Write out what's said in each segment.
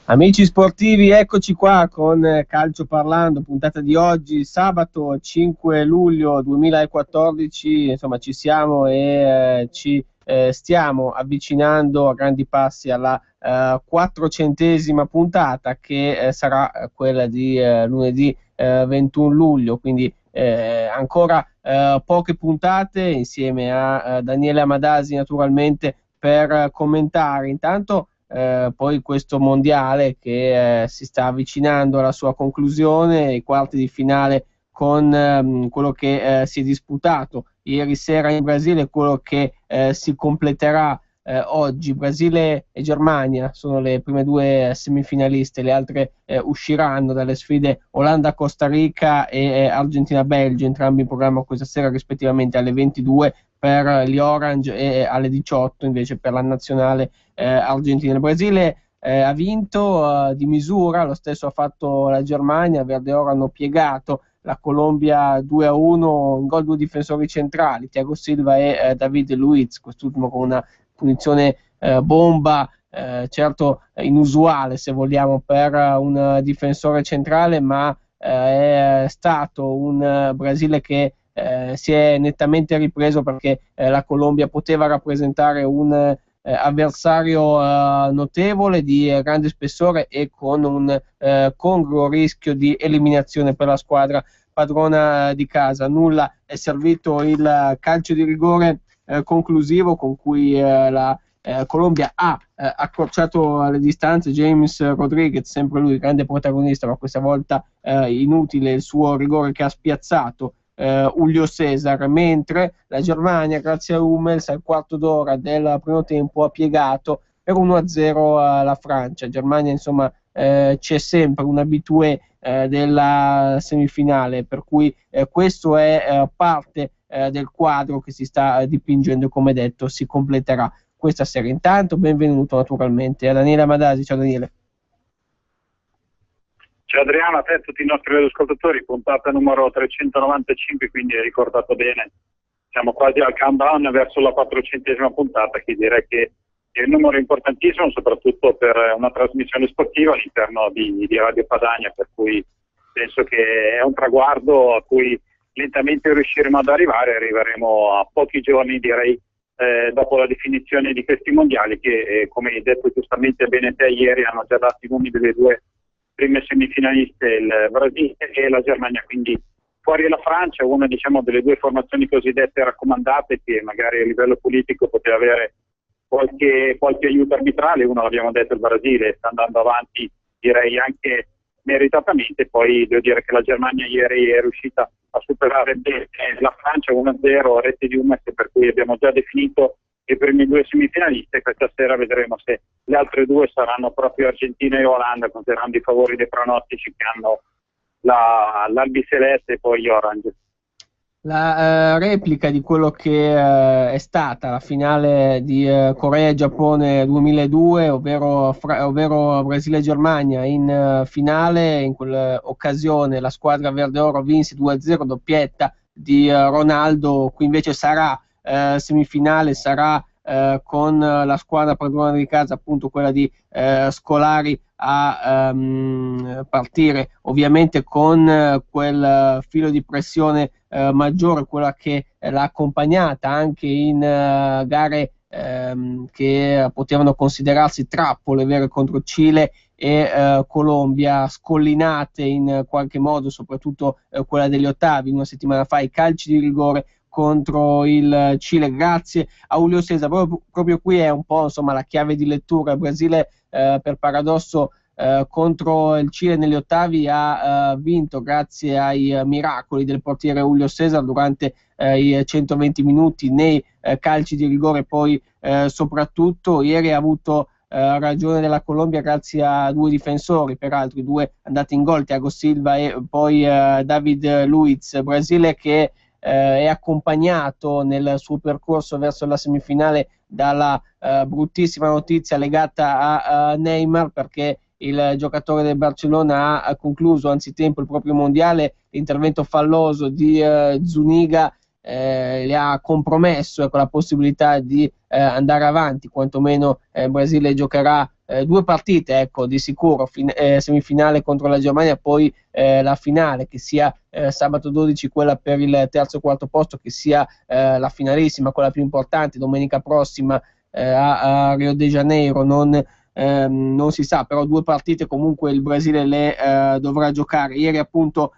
Amici sportivi, eccoci qua con Calcio Parlando, puntata di oggi, sabato 5 luglio 2014, insomma ci siamo e ci stiamo avvicinando a grandi passi alla 400esima puntata che sarà quella di lunedì 21 luglio, quindi ancora poche puntate insieme a Daniele Amadasi naturalmente per commentare. Intanto poi questo mondiale che si sta avvicinando alla sua conclusione, i quarti di finale con quello che si è disputato ieri sera in Brasile e quello che si completerà oggi. Brasile e Germania sono le prime due semifinaliste, le altre usciranno dalle sfide Olanda-Costa Rica e Argentina-Belgio, entrambi in programma questa sera rispettivamente alle 22 per gli Orange e alle 18 invece per la nazionale argentina. Il Brasile ha vinto di misura, lo stesso ha fatto la Germania, Verde Oro hanno piegato la Colombia 2-1, in gol due difensori centrali, Thiago Silva e David Luiz, quest'ultimo con una punizione bomba, certo inusuale se vogliamo per un difensore centrale, ma è stato un Brasile che si è nettamente ripreso perché la Colombia poteva rappresentare un avversario notevole di grande spessore e con un congruo rischio di eliminazione per la squadra padrona di casa. Nulla è servito il calcio di rigore conclusivo con cui la Colombia ha accorciato le distanze. James Rodriguez, sempre lui grande protagonista, ma questa volta inutile il suo rigore che ha spiazzato Julio Cesar, mentre la Germania grazie a Hummels al quarto d'ora del primo tempo ha piegato per 1-0 alla Francia. Germania insomma c'è sempre un abitué della semifinale, per cui questo è parte del quadro che si sta dipingendo, come detto si completerà questa sera. Intanto benvenuto naturalmente a Daniele Amadasi. Ciao Daniele. Ciao Adriano, a te e a tutti i nostri ascoltatori, puntata numero 395, quindi hai ricordato bene, siamo quasi al countdown verso la 400esima puntata, che direi che è un numero importantissimo, soprattutto per una trasmissione sportiva all'interno di Radio Padania, per cui penso che è un traguardo a cui lentamente riusciremo ad arriveremo a pochi giorni, direi, dopo la definizione di questi mondiali che, come hai detto giustamente bene te ieri, hanno già dato i nomi delle due prime semifinaliste, il Brasile e la Germania, quindi fuori la Francia, una diciamo delle due formazioni cosiddette raccomandate che magari a livello politico poteva avere qualche aiuto arbitrale. Uno, l'abbiamo detto, il Brasile sta andando avanti direi anche meritatamente, poi devo dire che la Germania ieri è riuscita a superare la Francia 1-0 a rete di Hummels, per cui abbiamo già definito i primi due semifinaliste. Questa sera vedremo se le altre due saranno proprio Argentina e Olanda, considerando i favori dei pronostici che hanno l'Albiceleste e poi gli Orange. La replica di quello che è stata la finale di Corea e Giappone 2002, ovvero Brasile e Germania in finale. In quell'occasione la squadra verde oro vinse 2-0, doppietta di Ronaldo. Qui invece sarà semifinale, sarà con la squadra padrona di casa, appunto quella di Scolari, a partire ovviamente con quel filo di pressione maggiore, quella che l'ha accompagnata anche in gare che potevano considerarsi trappole vere contro Cile e Colombia, scollinate in qualche modo, soprattutto quella degli ottavi una settimana fa, i calci di rigore contro il Cile grazie a Julio Cesar. Proprio qui è un po' insomma la chiave di lettura. Il Brasile per paradosso contro il Cile negli ottavi ha vinto grazie ai miracoli del portiere Julio Cesar durante i 120 minuti nei calci di rigore. Poi soprattutto ieri ha avuto ragione della Colombia grazie a due difensori, peraltro i due andati in gol, Thiago Silva e poi David Luiz. Brasile che è accompagnato nel suo percorso verso la semifinale dalla bruttissima notizia legata a Neymar, perché il giocatore del Barcellona ha concluso anzitempo il proprio mondiale. L'intervento falloso di Zuniga le ha compromesso la possibilità di andare avanti. Quantomeno Brasile giocherà due partite, ecco, di sicuro, semifinale contro la Germania, poi la finale, che sia sabato 12 quella per il terzo e quarto posto, che sia la finalissima, quella più importante, domenica prossima a Rio de Janeiro, non si sa, però due partite comunque il Brasile le dovrà giocare. Ieri appunto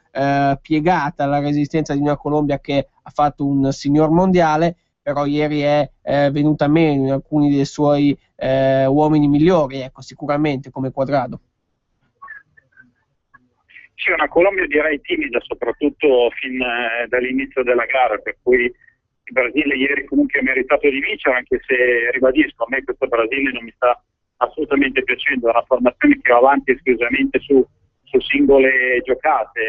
piegata la resistenza di una Colombia che ha fatto un signor mondiale, però ieri è venuta meno in alcuni dei suoi uomini migliori, ecco, sicuramente come Cuadrado. Sì, una Colombia direi timida, soprattutto fin dall'inizio della gara, per cui il Brasile ieri comunque ha meritato di vincere, anche se, ribadisco, a me questo Brasile non mi sta assolutamente piacendo, è una formazione che va avanti esclusivamente su singole giocate,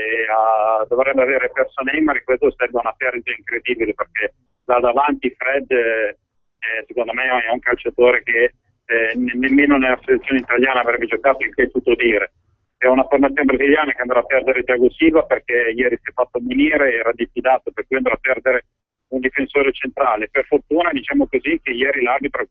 dovrebbe avere perso Neymar, e questo serve una perdita incredibile, perché là davanti Fred secondo me è un calciatore che nemmeno nella selezione italiana avrebbe giocato, il che è tutto dire. È una formazione brasiliana che andrà a perdere Thiago Silva, perché ieri si è fatto munire, era diffidato, per cui andrà a perdere un difensore centrale. Per fortuna, diciamo così, che ieri l'arbitro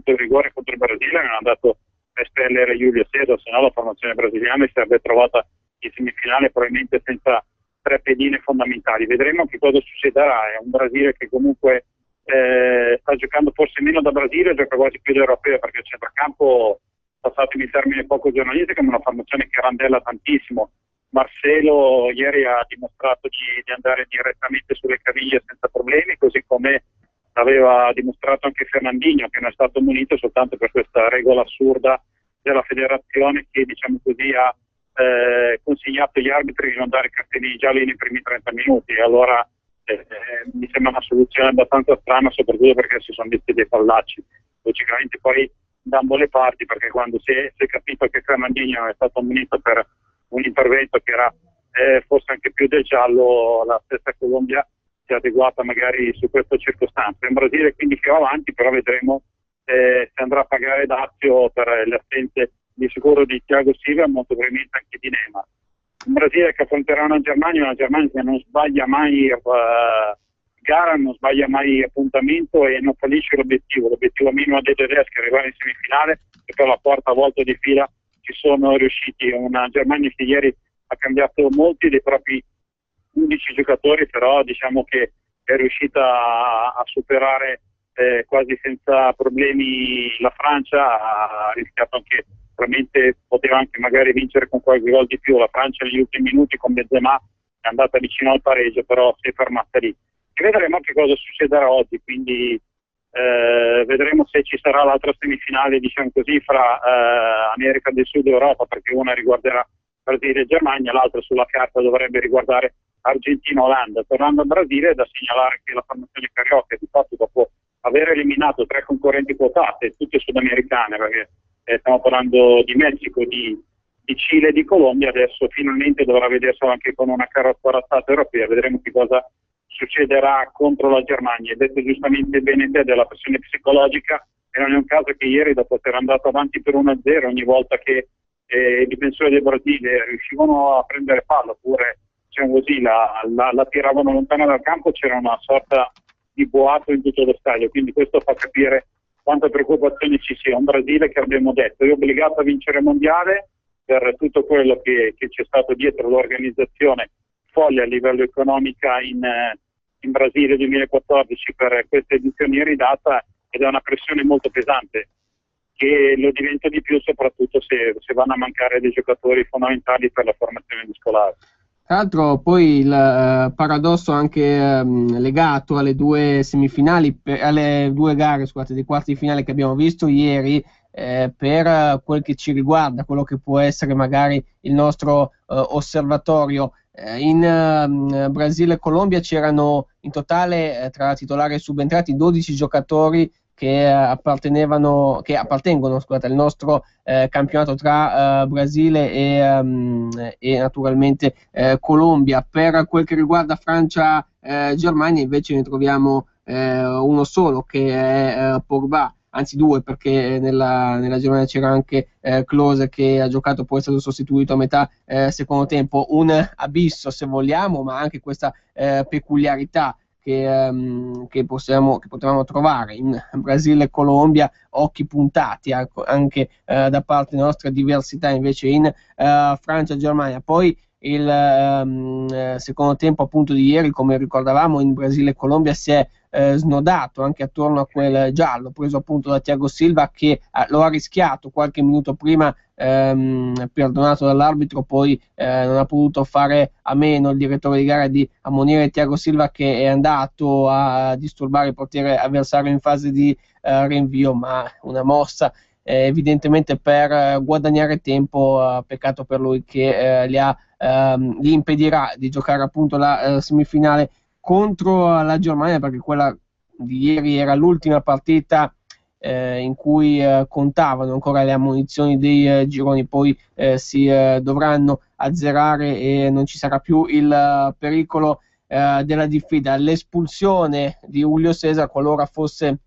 il rigore contro il Brasile non è andato a espellere Julio César, se no la formazione brasiliana si sarebbe trovata in semifinale probabilmente senza tre pedine fondamentali. Vedremo che cosa succederà. È un Brasile che comunque sta giocando forse meno da Brasile, gioca quasi più da europeo, perché il centrocampo, passatemi il termine poco giornalistico, è una formazione che randella tantissimo. Marcelo ieri ha dimostrato di andare direttamente sulle caviglie senza problemi, così come aveva dimostrato anche Fernandinho, che non è stato munito soltanto per questa regola assurda della federazione che, diciamo così, ha consigliato agli arbitri di non dare cartellini gialli nei primi 30 minuti. Allora mi sembra una soluzione abbastanza strana, soprattutto perché si sono visti dei fallacci, logicamente poi da ambo le parti, perché quando si è capito che Fernandinho è stato munito per un intervento che era forse anche più del giallo, la stessa Colombia si è adeguata magari su questa circostanza. È un Brasile quindi che va avanti, però vedremo se andrà a pagare dazio per le assenze di sicuro di Thiago Silva e molto probabilmente anche di Neymar. Un Brasile che affronterà una Germania che non sbaglia mai gara, non sbaglia mai appuntamento e non fallisce l'obiettivo. L'obiettivo minimo dei tedeschi è arrivare in semifinale, e per la quarta volta di fila ci sono riusciti. Una Germania che ieri ha cambiato molti dei propri 11 giocatori, però diciamo che è riuscita a superare quasi senza problemi la Francia, ha rischiato anche, probabilmente poteva anche magari vincere con qualche gol di più. La Francia negli ultimi minuti con Benzema è andata vicino al pareggio, però si è fermata lì. E vedremo che cosa succederà oggi, quindi vedremo se ci sarà l'altra semifinale, diciamo così, fra America del Sud e Europa, perché una riguarderà Brasile e Germania, l'altra sulla carta dovrebbe riguardare Argentina e Olanda. Tornando al Brasile, è da segnalare che la formazione carioca, di fatto, dopo aver eliminato 3 concorrenti quotate, tutte sudamericane, perché stiamo parlando di Messico, di Cile e di Colombia, adesso finalmente dovrà vederselo anche con una corazzata europea. Vedremo che cosa succederà contro la Germania. Hai detto giustamente bene te della pressione psicologica, e non è un caso che ieri, dopo essere andato avanti per 1-0, ogni volta che i difensori del Brasile riuscivano a prendere palla, oppure diciamo così, la tiravano lontano dal campo, c'era una sorta di boato in tutto lo stadio, quindi questo fa capire quanta preoccupazione ci sia. Un Brasile che, abbiamo detto, è obbligato a vincere il mondiale per tutto quello che c'è stato dietro l'organizzazione folle a livello economica in Brasile 2014 per questa edizione iridata, ed è una pressione molto pesante, che lo diventa di più soprattutto se vanno a mancare dei giocatori fondamentali per la formazione muscolare. Tra l'altro poi il paradosso anche legato alle due semifinali, alle due gare, scusate, dei quarti di finale che abbiamo visto ieri, per quel che ci riguarda, quello che può essere magari il nostro osservatorio, in Brasile e Colombia c'erano in totale, tra titolari e subentrati, 12 giocatori che appartengono, scusate, al nostro campionato tra Brasile e naturalmente Colombia. Per quel che riguarda Francia Germania invece ne troviamo uno solo, che è Pogba, anzi due, perché nella Germania c'era anche Klose, che ha giocato, poi è stato sostituito a metà secondo tempo. Un abisso, se vogliamo, ma anche questa peculiarità che potevamo trovare in Brasile e Colombia, occhi puntati anche da parte nostra, diversità invece in Francia e Germania. Poi il secondo tempo appunto di ieri, come ricordavamo, in Brasile e Colombia si è snodato anche attorno a quel giallo preso appunto da Thiago Silva, che lo ha rischiato qualche minuto prima, perdonato dall'arbitro, poi non ha potuto fare a meno il direttore di gara di ammonire Thiago Silva, che è andato a disturbare il portiere avversario in fase di rinvio, ma una mossa evidentemente per guadagnare tempo. Peccato per lui che gli impedirà di giocare appunto la semifinale contro la Germania, perché quella di ieri era l'ultima partita in cui contavano ancora le ammonizioni dei gironi. Poi si dovranno azzerare e non ci sarà più il pericolo della diffida. L'espulsione di Julio César, qualora fosse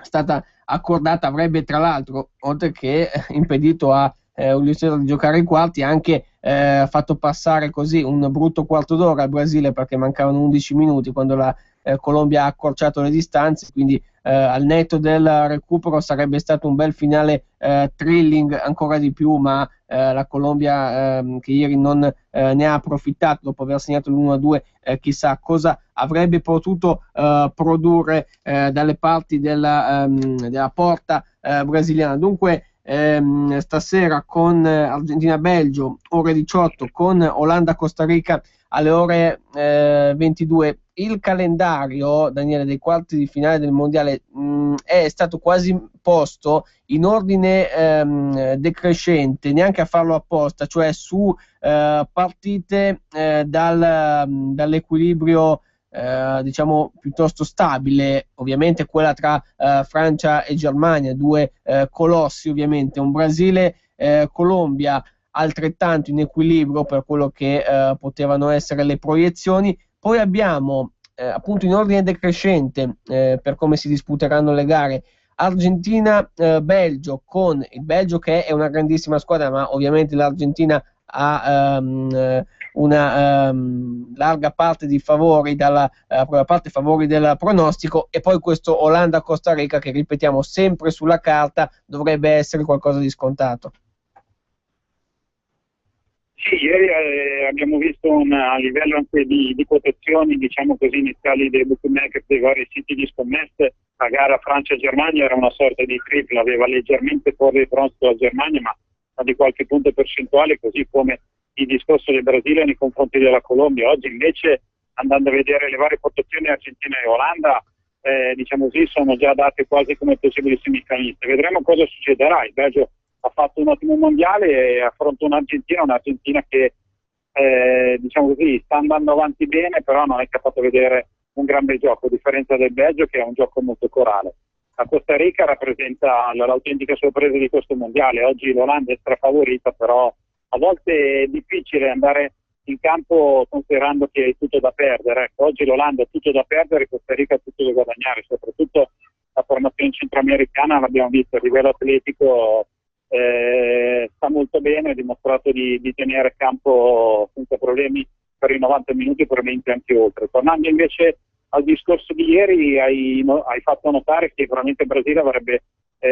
stata accordata, avrebbe tra l'altro, oltre che impedito a Julio César di giocare ai quarti, anche fatto passare così un brutto quarto d'ora al Brasile, perché mancavano 11 minuti quando la Colombia ha accorciato le distanze. Quindi al netto del recupero sarebbe stato un bel finale thrilling ancora di più, ma la Colombia che ieri non ne ha approfittato dopo aver segnato l'1-2, chissà cosa avrebbe potuto produrre dalle parti della porta brasiliana. Dunque stasera con Argentina-Belgio ore 18, con Olanda-Costa Rica alle ore 22. Il calendario, Daniele, dei quarti di finale del mondiale è stato quasi posto in ordine decrescente, neanche a farlo apposta, cioè su partite dall'equilibrio diciamo piuttosto stabile. Ovviamente quella tra Francia e Germania, due colossi, ovviamente un Brasile Colombia altrettanto in equilibrio per quello che potevano essere le proiezioni. Poi abbiamo appunto in ordine decrescente per come si disputeranno le gare Argentina-Belgio, con il Belgio che è una grandissima squadra, ma ovviamente l'Argentina ha una larga parte di favori parte favori del pronostico, e poi questo Olanda-Costa Rica che, ripetiamo, sempre sulla carta dovrebbe essere qualcosa di scontato. Sì, ieri abbiamo visto a livello anche di quotazioni, diciamo così, iniziali dei bookmaker, dei vari siti di scommesse. La gara Francia-Germania era una sorta di tripla, aveva leggermente fuori il pronostico la Germania, ma di qualche punto percentuale, così come il discorso del Brasile nei confronti della Colombia. Oggi invece, andando a vedere le varie quotazioni, Argentina e Olanda, diciamo così, sono già date quasi come possibili semifinaliste. Vedremo cosa succederà. Il Belgio ha fatto un ottimo mondiale e affronta un'Argentina che diciamo così sta andando avanti bene, però non è capace di vedere un gran bel gioco, a differenza del Belgio che è un gioco molto corale. La Costa Rica rappresenta l'autentica sorpresa di questo mondiale. Oggi l'Olanda è strafavorita, però a volte è difficile andare in campo considerando che è tutto da perdere. Ecco, oggi l'Olanda è tutto da perdere, Costa Rica è tutto da guadagnare, soprattutto la formazione centroamericana l'abbiamo visto a livello atletico. Sta molto bene, ha dimostrato di tenere campo senza problemi per i 90 minuti, probabilmente anche oltre. Tornando invece al discorso di ieri, hai fatto notare che probabilmente il Brasile avrebbe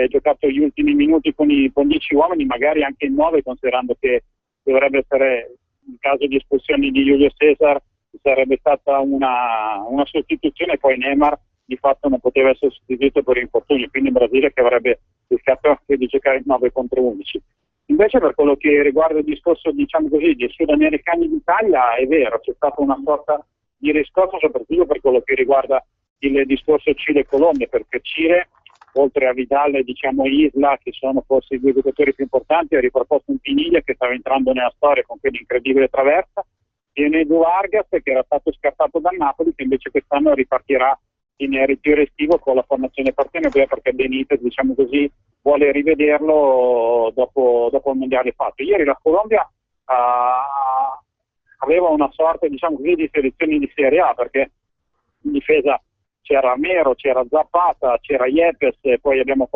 giocato gli ultimi minuti con 10 uomini, magari anche in 9, considerando che dovrebbe essere, in caso di espulsione di Julio César, sarebbe stata una sostituzione, e poi Neymar di fatto non poteva essere sostituito per infortunio, quindi il Brasile che avrebbe rischiato anche di giocare in 9 contro 11. Invece per quello che riguarda il discorso, diciamo così, dei sudamericani d'Italia, è vero, c'è stata una sorta di riscossa, soprattutto per quello che riguarda il discorso Cile-Colombia, perché Cile, oltre a Vidal e diciamo Isla, che sono forse i due giocatori più importanti, ha riproposto un Piniglia che stava entrando nella storia con quell'incredibile traversa, e Edu Vargas, che era stato scartato dal Napoli, che invece quest'anno ripartirà in ritiro estivo con la formazione partenopea, perché Benitez, diciamo così, vuole rivederlo dopo il mondiale fatto. Ieri la Colombia aveva una sorta, diciamo così, di selezioni di Serie A, perché in difesa c'era Mero, c'era Zapata, c'era Yepes, e poi abbiamo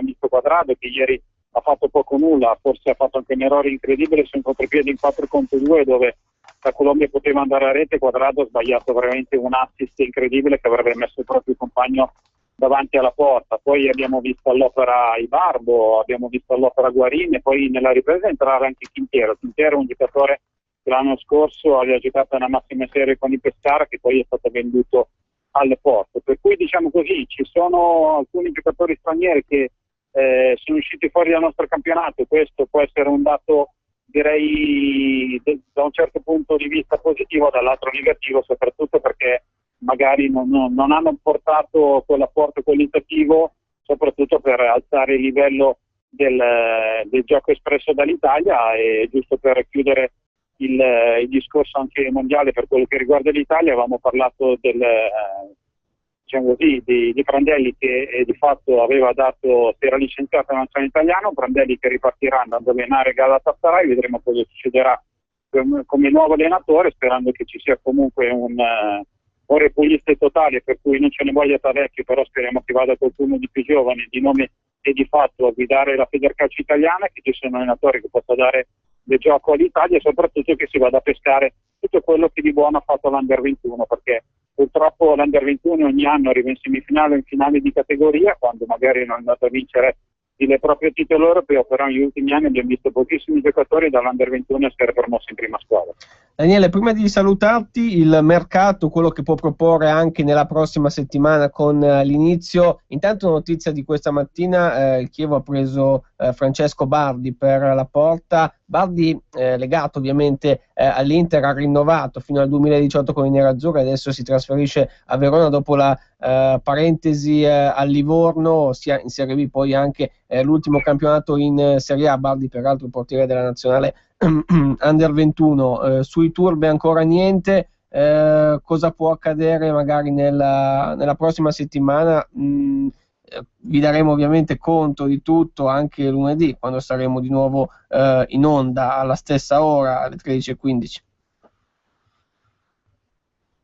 visto Quadrado che ieri ha fatto poco nulla, forse ha fatto anche un errore incredibile su un contropiede in 4 contro 2 dove la Colombia poteva andare a rete, Quadrado ha sbagliato veramente un assist incredibile che avrebbe messo il proprio compagno davanti alla porta. Poi abbiamo visto all'opera Ibarbo, abbiamo visto all'opera Guarini e poi nella ripresa entrare anche Quintero. Quintero è un giocatore che l'anno scorso aveva giocato nella massima serie con il Pescara, che poi è stato venduto alle porte. Per cui diciamo così, ci sono alcuni giocatori stranieri che sono usciti fuori dal nostro campionato. Questo può essere un dato, direi, da un certo punto di vista positivo, dall'altro negativo, soprattutto perché magari non hanno portato quell'apporto qualitativo, soprattutto per alzare il livello del gioco espresso dall'Italia. E giusto per chiudere il discorso anche mondiale per quello che riguarda l'Italia, avevamo parlato diciamo così, di Prandelli che di fatto si era licenziato nella nazionale italiana, Prandelli che ripartirà andando a allenare Galatasaray. Vedremo cosa succederà come nuovo allenatore, sperando che ci sia comunque un repuliste totale, per cui non ce ne voglia parecchio, però speriamo che vada qualcuno di più giovane di nome e di fatto a guidare la Federcalcio italiana, che ci siano allenatori che possa dare del gioco all'Italia e soprattutto che si vada a pescare tutto quello che di buono ha fatto l'Under 21, perché purtroppo l'Under 21 ogni anno arriva in semifinale o in finale di categoria, quando magari non è andato a vincere il proprio titolo europeo, però negli ultimi anni abbiamo visto pochissimi giocatori dall'Under 21 essere promossi in prima squadra. Daniele, prima di salutarti, il mercato, quello che può proporre anche nella prossima settimana con l'inizio. Intanto notizia di questa mattina, il Chievo ha preso Francesco Bardi per la Porta. Bardi, legato ovviamente all'Inter, ha rinnovato fino al 2018 con i nerazzurri, adesso si trasferisce a Verona dopo la parentesi al Livorno, sia in Serie B, poi anche l'ultimo campionato in Serie A. Bardi peraltro portiere della nazionale Under 21. Sui turbe ancora niente. Cosa può accadere magari nella prossima settimana? Vi daremo ovviamente conto di tutto anche lunedì, quando saremo di nuovo in onda alla stessa ora, alle 13:15.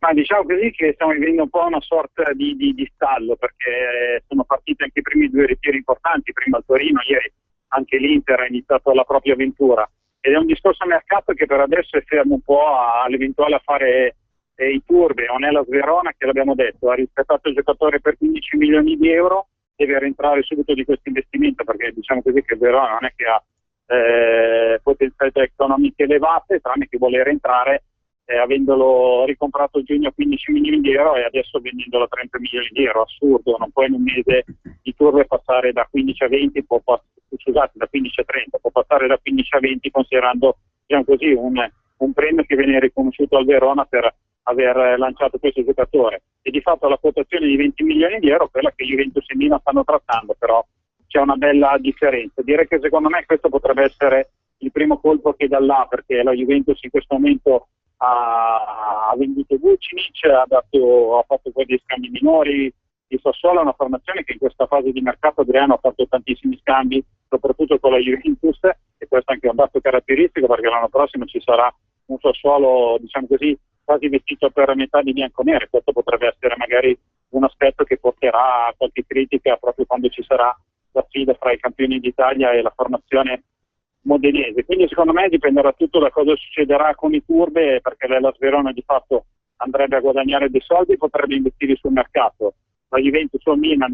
Ma diciamo così che stiamo vivendo un po' una sorta di stallo, perché sono partiti anche i primi due ritiri importanti, prima il Torino, ieri anche l'Inter ha iniziato la propria avventura. Ed è un discorso mercato che per adesso è fermo un po' all'eventuale a fare i turbe. Onella Verona, che l'abbiamo detto, ha rispettato il giocatore per 15 milioni di euro, deve rientrare subito di questo investimento, perché diciamo così che Verona non è che ha potenzialità economiche elevate, tranne che vuole rientrare, avendolo ricomprato a giugno a 15 milioni di euro e adesso vendendolo a 30 milioni di euro. Assurdo, non puoi in un mese di turbe passare da 15 a 20, da 15 a 30, può passare da 15 a 20 considerando, diciamo così, un premio che viene riconosciuto al Verona per aver lanciato questo giocatore. E di fatto la quotazione di 20 milioni di euro, quella che Juventus e Milan stanno trattando, però c'è una bella differenza. Direi che secondo me questo potrebbe essere il primo colpo che dà là, perché la Juventus in questo momento ha venduto Vucinic, ha fatto poi dei scambi minori. Il Sassuolo è una formazione che in questa fase di mercato, Adriano, ha fatto tantissimi scambi, soprattutto con la Juventus, e questo è anche un dato caratteristico, perché l'anno prossimo ci sarà un Sassuolo, diciamo così, quasi vestito per metà di bianconere. Questo potrebbe essere magari un aspetto che porterà a qualche critica proprio quando ci sarà la sfida fra i campioni d'Italia e la formazione modenese. Quindi secondo me dipenderà tutto da cosa succederà con i turbe, perché l'Hellas Verona di fatto andrebbe a guadagnare dei soldi e potrebbe investire sul mercato. La Juventus o il Milan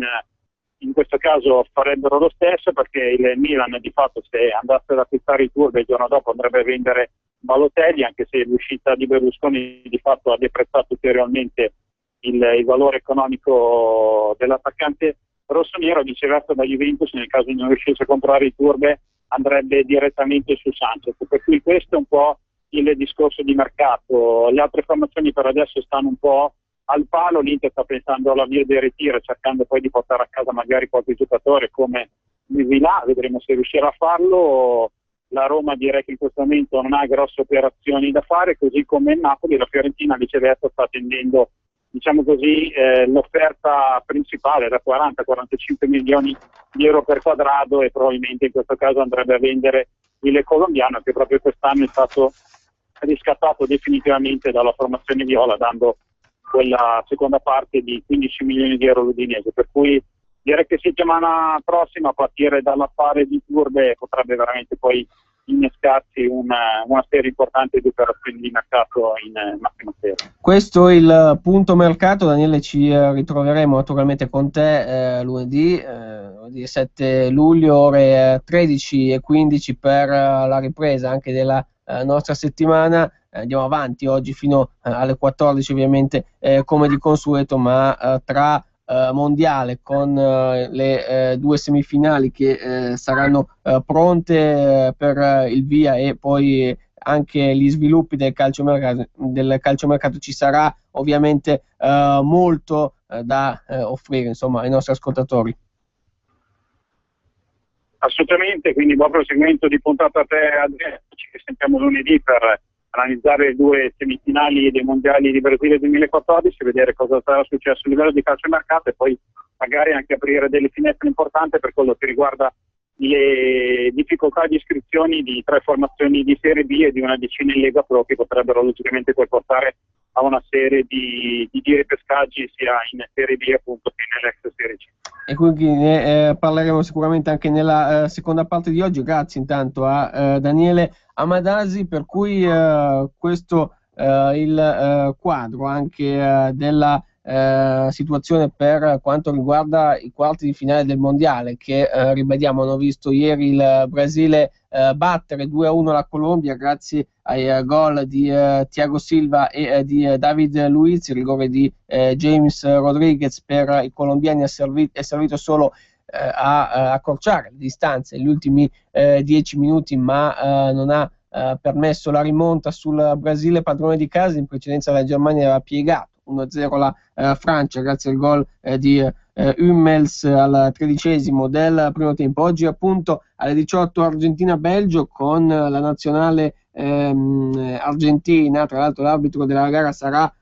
in questo caso farebbero lo stesso, perché il Milan di fatto, se andasse ad acquistare i turbe il giorno dopo, andrebbe a vendere Balotelli, anche se l'uscita di Berlusconi di fatto ha deprezzato ulteriormente il valore economico dell'attaccante rossonero. Viceversa, da Juventus, nel caso non riuscisse a comprare i turbe, andrebbe direttamente su Sanchez. Per cui questo è un po' il discorso di mercato. Le altre formazioni per adesso stanno un po' al palo. L'Inter sta pensando alla via del ritiro, cercando poi di portare a casa magari qualche giocatore come Vilà, vedremo se riuscirà a farlo. La Roma direi che in questo momento non ha grosse operazioni da fare, così come il Napoli. La Fiorentina viceversa sta tendendo, diciamo così, l'offerta principale da 40-45 milioni di euro per quadrato, e probabilmente in questo caso andrebbe a vendere il colombiano, che proprio quest'anno è stato riscattato definitivamente dalla formazione viola, dando quella seconda parte di 15 milioni di euro all'Udinese. Per cui direi che settimana prossima, a partire dall'affare di turbe, potrebbe veramente poi innescarsi una serie importante di operazioni di mercato in massima serie. Questo è il punto mercato. Daniele, ci ritroveremo naturalmente con te lunedì 7 luglio ore 13:15 per la ripresa anche della nostra settimana. Andiamo avanti oggi fino alle 14 ovviamente come di consueto, ma tra mondiale con le due semifinali che saranno pronte per il via e poi anche gli sviluppi del calciomercato ci sarà ovviamente molto da offrire insomma ai nostri ascoltatori. Assolutamente, quindi buon proseguimento di puntata a te, Adriano. Ci sentiamo lunedì per analizzare le due semifinali dei mondiali di Brasile 2014, vedere cosa sarà successo a livello di calciomercato e poi magari anche aprire delle finestre importanti per quello che riguarda le difficoltà di iscrizioni di 3 formazioni di Serie B e di una decina in Lega Pro, che potrebbero logicamente poi portare a una serie di ripescaggi sia in Serie B appunto che nell'ex Serie C. E quindi ne parleremo sicuramente anche nella seconda parte di oggi. Grazie intanto a Daniele Amadasi, per cui questo il quadro anche della situazione per quanto riguarda i quarti di finale del mondiale che ribadiamo hanno visto ieri il Brasile battere 2-1 la Colombia grazie ai gol di Thiago Silva e di David Luiz. Il rigore di James Rodriguez per i colombiani è servito solo a accorciare le distanze negli ultimi 10 minuti, ma non ha permesso la rimonta sul Brasile padrone di casa. In precedenza la Germania aveva piegato 1-0 la Francia grazie al gol di Hummels al 13° del primo tempo. Oggi appunto alle 18 Argentina-Belgio con la nazionale argentina. Tra l'altro l'arbitro della gara sarà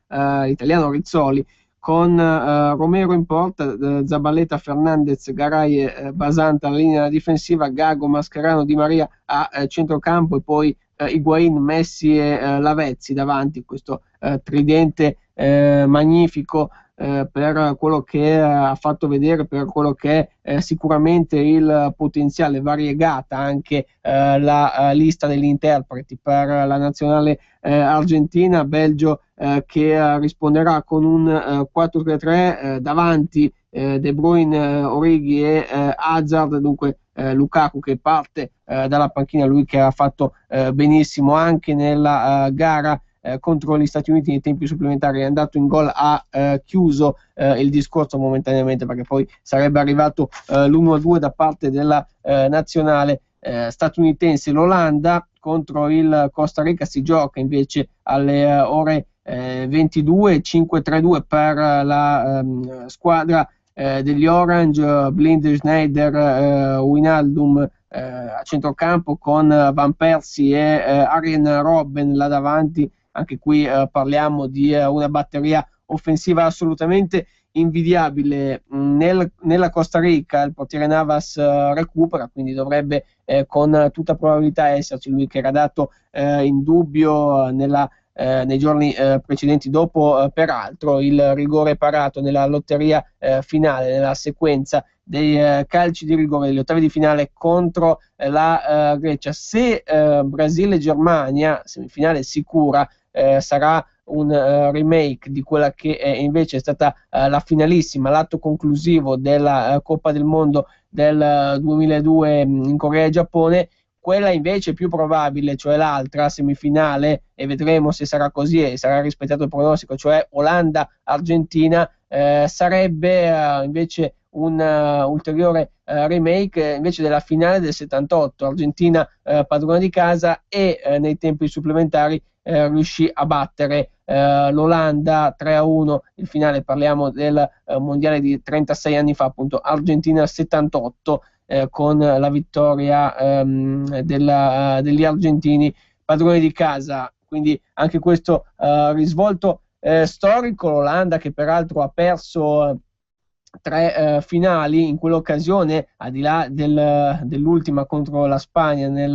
italiano Rizzoli, con Romero in porta, Zabaleta, Fernandez, Garay, Basanta alla linea difensiva, Gago, Mascherano, Di Maria a centrocampo e poi Higuain, Messi e Lavezzi davanti. Questo tridente magnifico per quello che ha fatto vedere, per quello che è sicuramente il potenziale. Variegata anche la lista degli interpreti per la nazionale argentina. Belgio che risponderà con un 4-3-3 davanti De Bruyne, Origi e Hazard. Dunque Lukaku che parte dalla panchina, lui che ha fatto benissimo anche nella gara contro gli Stati Uniti nei tempi supplementari, è andato in gol, ha chiuso il discorso momentaneamente, perché poi sarebbe arrivato l'1-2 da parte della nazionale statunitense. L'Olanda contro il Costa Rica si gioca invece alle ore 22, 5-3-2 per la squadra degli Orange, Blind, Schneider, Wijnaldum a centrocampo con Van Persie e Arjen Robben là davanti. Anche qui parliamo di una batteria offensiva assolutamente invidiabile. Nella Costa Rica il portiere Navas recupera, quindi dovrebbe con tutta probabilità esserci lui, che era dato in dubbio nei giorni precedenti dopo peraltro il rigore parato nella lotteria finale, nella sequenza dei calci di rigore degli ottavi di finale contro la Grecia. Se Brasile-Germania, semifinale sicura, sarà un remake di quella che invece è stata la finalissima, l'atto conclusivo della Coppa del Mondo del 2002 in Corea e Giappone. Quella invece più probabile, cioè l'altra semifinale, e vedremo se sarà così e sarà rispettato il pronostico, cioè Olanda-Argentina, sarebbe invece un ulteriore remake invece della finale del 78. Argentina padrona di casa e nei tempi supplementari riuscì a battere l'Olanda 3-1. Il finale, parliamo del mondiale di 36 anni fa, appunto Argentina 78, con la vittoria degli argentini padroni di casa. Quindi anche questo risvolto storico. L'Olanda che peraltro ha perso 3 finali in quell'occasione, al di là dell'ultima contro la Spagna nel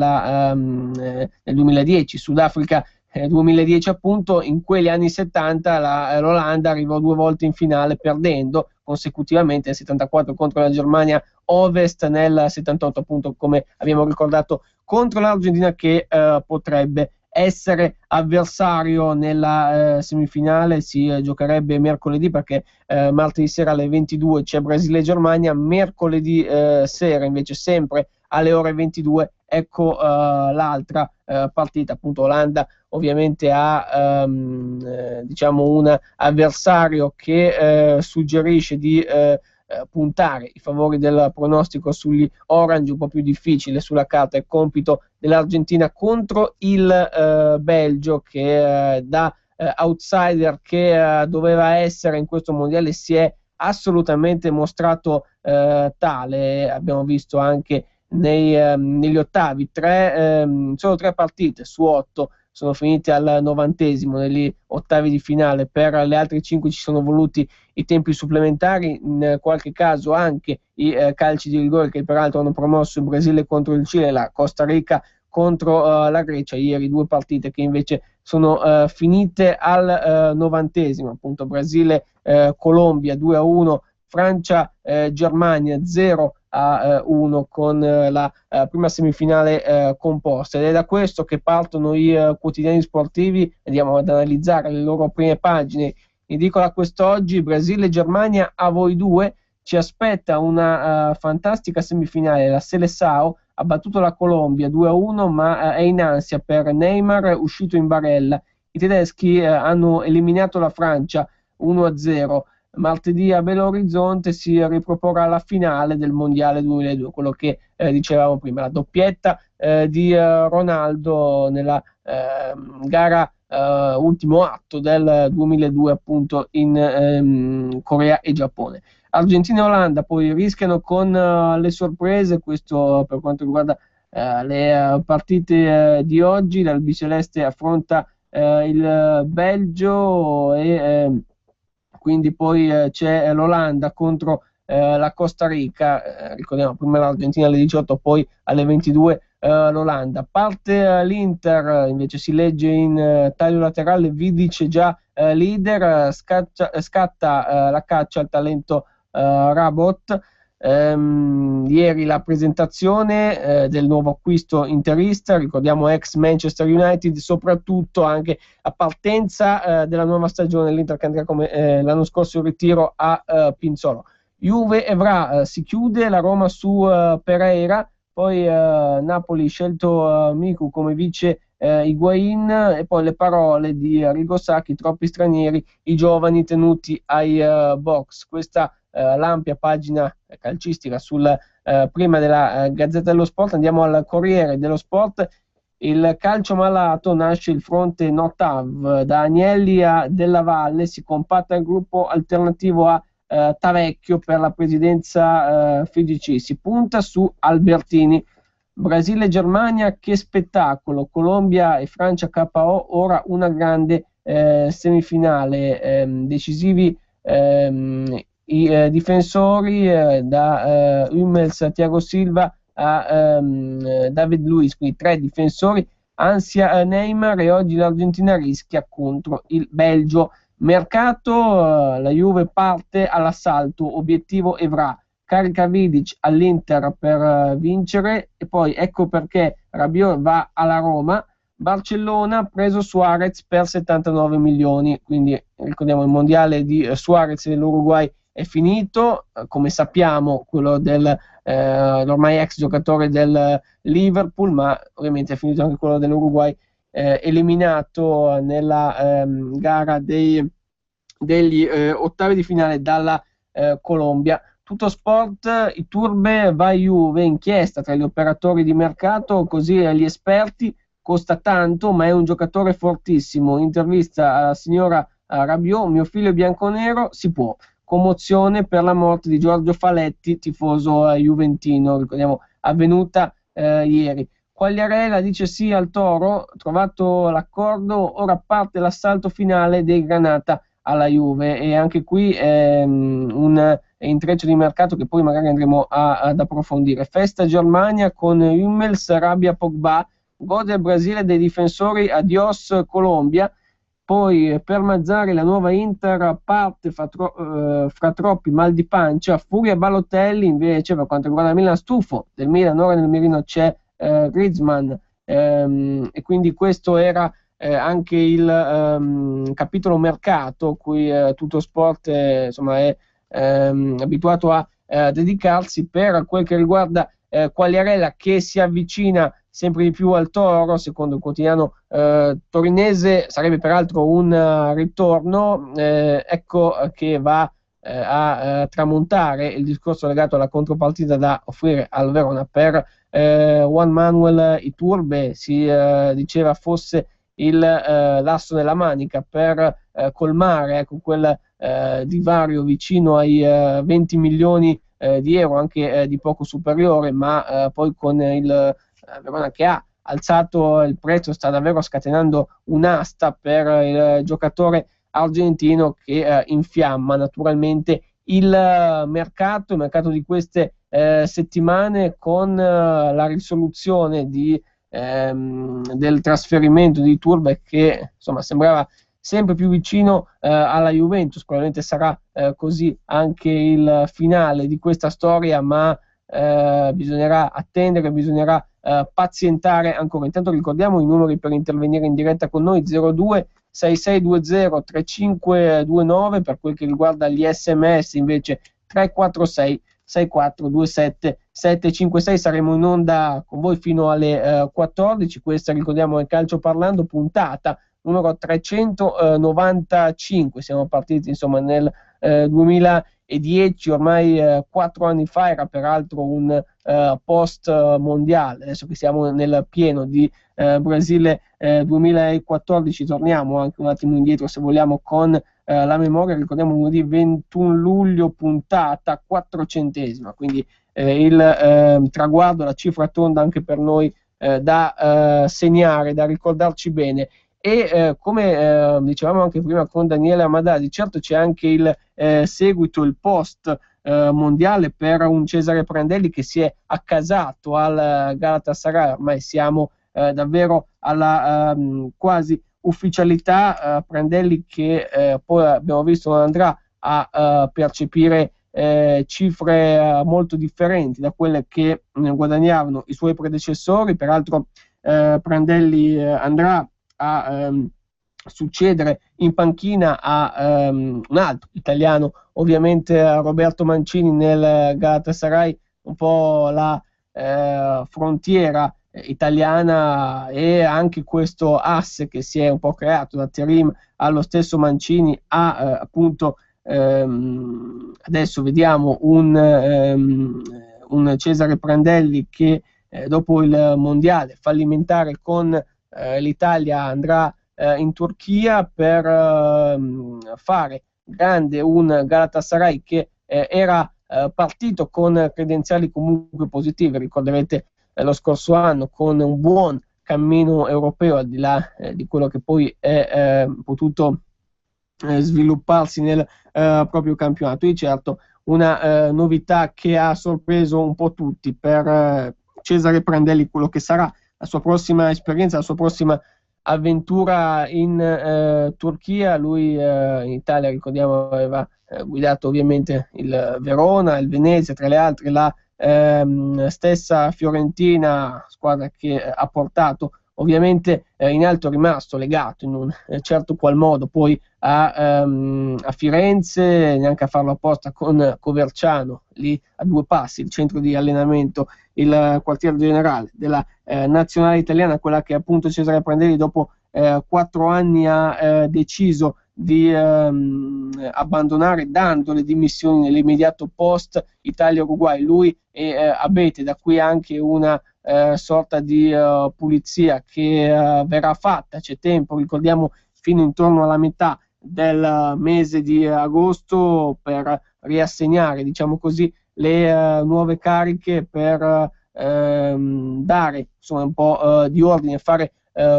2010, Sudafrica 2010 appunto, in quegli anni 70 l'Olanda arrivò 2 volte in finale perdendo consecutivamente, nel 74 contro la Germania Ovest, nel 78 appunto, come abbiamo ricordato, contro l'Argentina, che potrebbe essere avversario nella semifinale. Si giocherebbe mercoledì, perché martedì sera alle 22 c'è Brasile e Germania, mercoledì sera invece sempre alle ore 22 ecco l'altra partita. Appunto Olanda ovviamente ha diciamo un avversario che suggerisce di puntare i favori del pronostico sugli orange, un po' più difficile sulla carta il compito dell'Argentina contro il Belgio, che da outsider che doveva essere in questo mondiale si è assolutamente mostrato tale. Abbiamo visto anche negli ottavi solo 3 partite su 8 sono finite al 90esimo negli ottavi di finale. Per le altre 5 ci sono voluti i tempi supplementari, in qualche caso anche i calci di rigore, che peraltro hanno promosso il Brasile contro il Cile e la Costa Rica contro la Grecia ieri, 2 partite che invece sono finite al 90esimo. Appunto Brasile Colombia 2-1, Francia Germania 0-1 con la prima semifinale composta. Ed è da questo che partono i quotidiani sportivi. Andiamo ad analizzare le loro prime pagine. In edicola quest'oggi: Brasile e Germania, a voi due. Ci aspetta una fantastica semifinale. La Seleção ha battuto la Colombia 2-1, ma è in ansia per Neymar, uscito in barella. I tedeschi hanno eliminato la Francia 1-0. Martedì a Belo Horizonte si riproporrà la finale del Mondiale 2002, quello che dicevamo prima, la doppietta di Ronaldo nella gara ultimo atto del 2002 appunto in Corea e Giappone. Argentina e Olanda poi rischiano con le sorprese, questo per quanto riguarda le partite di oggi. L'albiceleste affronta il Belgio e quindi poi c'è l'Olanda contro la Costa Rica, ricordiamo prima l'Argentina alle 18, poi alle 22 l'Olanda. Parte l'Inter, invece si legge in taglio laterale, Vidic già leader, scatta la caccia al talento Rabot. Ieri la presentazione del nuovo acquisto interista, ricordiamo ex Manchester United, soprattutto anche a partenza della nuova stagione. L'Inter candiderà come l'anno scorso il ritiro a Pinzolo. Juve Evra si chiude, la Roma su Pereira, poi Napoli scelto Miku come vice Higuain, e poi le parole di Arrigo Sacchi: troppi stranieri, i giovani tenuti ai box. Questa l'ampia pagina calcistica sul prima della Gazzetta dello Sport. Andiamo al Corriere dello Sport. Il calcio malato, nasce il fronte Notav, da Agnelli a Della Valle, si compatta il gruppo alternativo a Tavecchio per la presidenza FIGC, si punta su Albertini. Brasile e Germania, che spettacolo, Colombia e Francia KO, ora una grande semifinale, decisivi i difensori da Hummels a Thiago Silva a David Luiz, quindi 3 difensori, ansia Neymar, e oggi l'Argentina rischia contro il Belgio. Mercato, la Juve parte all'assalto, obiettivo Evra, carica Vidic all'Inter per vincere, e poi ecco perché Rabiot va alla Roma. Barcellona, preso Suarez per 79 milioni, quindi ricordiamo il mondiale di Suarez dell'Uruguay è finito, come sappiamo quello ormai ex giocatore del Liverpool, ma ovviamente è finito anche quello dell'Uruguay, eliminato nella gara degli ottavi di finale dalla Colombia. Tutto Sport, Iturbe va Juve, inchiesta tra gli operatori di mercato, così gli esperti: costa tanto ma è un giocatore fortissimo. Intervista alla signora Rabiot: mio figlio è bianconero, si può. Commozione per la morte di Giorgio Faletti, tifoso juventino, ricordiamo avvenuta ieri. Quagliarella dice sì al Toro, trovato l'accordo, ora parte l'assalto finale dei Granata alla Juve, e anche qui un intreccio di mercato che poi magari andremo ad approfondire. Festa Germania con Hummels, Rabia, Pogba, gol del Brasile dei difensori, adios Colombia. Poi per Mazzarri la nuova Inter parte fra troppi mal di pancia. Furia Balotelli invece per quanto riguarda il Milan, stufo del Milan, ora nel mirino c'è Griezmann, e quindi questo era anche il capitolo mercato cui tutto sport insomma è abituato a dedicarsi. Per quel che riguarda Quagliarella, che si avvicina sempre di più al Toro, secondo il quotidiano torinese sarebbe peraltro un ritorno, ecco che va a tramontare il discorso legato alla contropartita da offrire al Verona per Juan Manuel Iturbe. Si diceva fosse l'asso nella manica per colmare, ecco, quel divario vicino ai 20 milioni di euro, anche di poco superiore, ma poi con il Verona che ha alzato il prezzo sta davvero scatenando un'asta per il giocatore argentino che infiamma naturalmente il mercato di queste settimane con la risoluzione del trasferimento di Iturbe, che insomma sembrava sempre più vicino alla Juventus. Probabilmente sarà così anche il finale di questa storia, ma bisognerà attendere, bisognerà pazientare ancora. Intanto ricordiamo i numeri per intervenire in diretta con noi: 02 6620 3529 per quel che riguarda gli sms, invece 346 6427 756. Saremo in onda con voi fino alle 14. Questa, ricordiamo, è Calcio Parlando, puntata numero 395. Siamo partiti insomma nel 2010, ormai 4 anni fa. Era peraltro un post mondiale. Adesso che siamo nel pieno di Brasile 2014, torniamo anche un attimo indietro, se vogliamo, con la memoria. Ricordiamo lunedì 21 luglio, puntata 400esima, quindi il traguardo, la cifra tonda anche per noi da segnare, da ricordarci bene. E come dicevamo anche prima con Daniele Amadasi, certo c'è anche il seguito, il post mondiale per un Cesare Prandelli che si è accasato al Galatasaray. Ormai siamo davvero alla quasi ufficialità. Prandelli che poi abbiamo visto non andrà a percepire cifre molto differenti da quelle che guadagnavano i suoi predecessori. Peraltro Prandelli andrà a succedere in panchina a un altro italiano, ovviamente Roberto Mancini nel Galatasaray, un po' la frontiera italiana, e anche questo asse che si è un po' creato da Terim allo stesso Mancini appunto adesso vediamo un Cesare Prandelli che dopo il mondiale fallimentare con l'Italia andrà in Turchia per fare grande un Galatasaray che era partito con credenziali comunque positive. Ricorderete lo scorso anno con un buon cammino europeo, al di là di quello che poi è potuto svilupparsi nel proprio campionato. Di certo una novità che ha sorpreso un po' tutti per Cesare Prandelli, quello che sarà la sua prossima esperienza, la sua prossima avventura in Turchia. Lui in Italia, ricordiamo, aveva guidato ovviamente il Verona, il Venezia, tra le altre la stessa Fiorentina, squadra che ha portato ovviamente in alto, è rimasto legato in un certo qual modo poi a Firenze, neanche a farlo apposta, con Coverciano, lì a 2 passi, il centro di allenamento, il quartier generale della nazionale italiana, quella che appunto Cesare Prandelli dopo 4 anni ha deciso di abbandonare, dando le dimissioni nell'immediato post Italia-Uruguay. Lui e Abete, da qui anche una sorta di pulizia che verrà fatta. C'è tempo, ricordiamo, fino intorno alla metà del mese di agosto per riassegnare, diciamo così, le nuove cariche, per dare insomma un po' di ordine, fare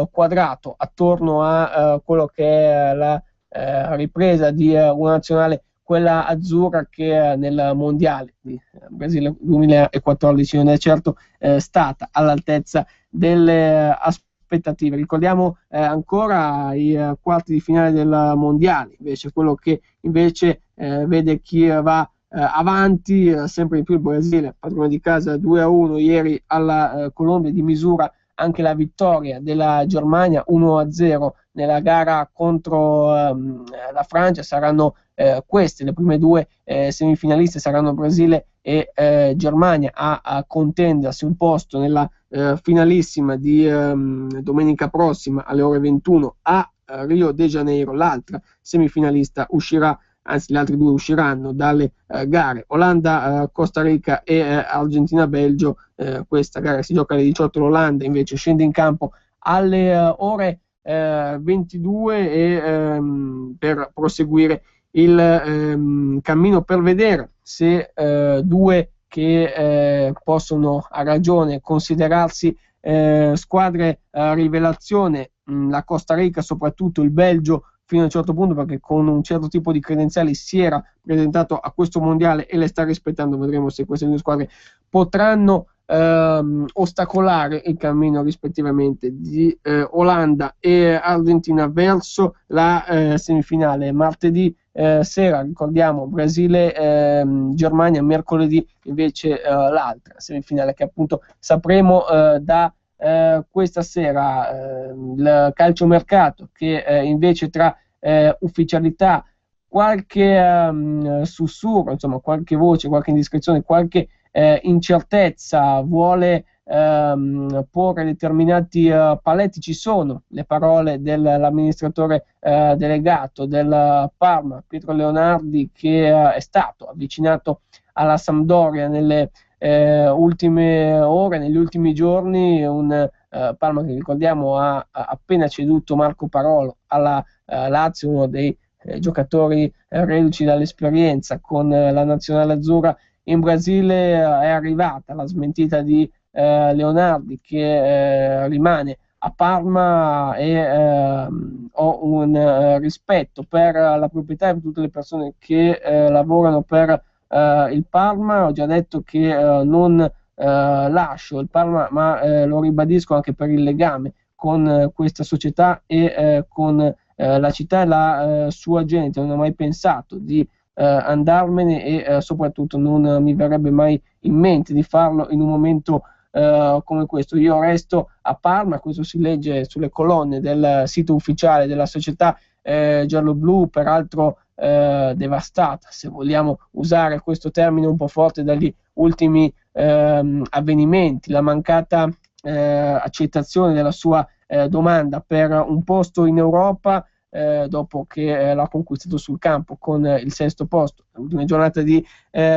quadrato attorno a quello che è la ripresa di una nazionale quella azzurra che nel mondiale di Brasile 2014 non è certo stata all'altezza delle aspettative. Ricordiamo ancora i quarti di finale del mondiale, invece quello che invece vede chi va avanti sempre di più il Brasile, padrone di casa 2-1 ieri alla Colombia, di misura anche la vittoria della Germania 1-0 nella gara contro la Francia. Saranno queste le prime due semifinaliste, saranno Brasile e Germania a contendersi un posto nella finalissima di domenica prossima alle ore 21 a Rio de Janeiro. L'altra semifinalista uscirà, anzi le altre due usciranno dalle gare Olanda, Costa Rica e Argentina-Belgio. Questa gara si gioca alle 18, l'Olanda invece scende in campo alle ore 22 per proseguire il cammino, per vedere se due che possono a ragione considerarsi squadre rivelazione, la Costa Rica, soprattutto il Belgio fino a un certo punto, perché con un certo tipo di credenziali si era presentato a questo mondiale e le sta rispettando. Vedremo se queste due squadre potranno ostacolare il cammino rispettivamente di Olanda e Argentina verso la semifinale. Martedì sera, ricordiamo, Brasile-Germania, mercoledì invece l'altra semifinale che appunto sapremo da questa sera. Il calciomercato che invece tra ufficialità, qualche sussurro, insomma qualche voce, qualche indiscrezione, qualche incertezza vuole porre determinati paletti, ci sono le parole dell'amministratore delegato del Parma, Pietro Leonardi, che è stato avvicinato alla Sampdoria nelle ultime ore, negli ultimi giorni. Un Parma che, ricordiamo, ha appena ceduto Marco Parolo alla Lazio, uno dei giocatori reduci dall'esperienza con la nazionale azzurra in Brasile. È arrivata la smentita di Leonardi, che rimane a Parma, e ho un rispetto per la proprietà e per tutte le persone che lavorano per il Parma. Ho già detto che non lascio il Parma, ma lo ribadisco anche per il legame con questa società e con la città e la sua gente. Non ho mai pensato di andarmene e soprattutto non mi verrebbe mai in mente di farlo in un momento come questo. Io resto a Parma, questo si legge sulle colonne del sito ufficiale della società gialloblu, peraltro devastata, se vogliamo usare questo termine un po' forte, dagli ultimi avvenimenti, la mancata accettazione della sua domanda per un posto in Europa dopo che l'ha conquistato sul campo con il sesto posto. L'ultima giornata di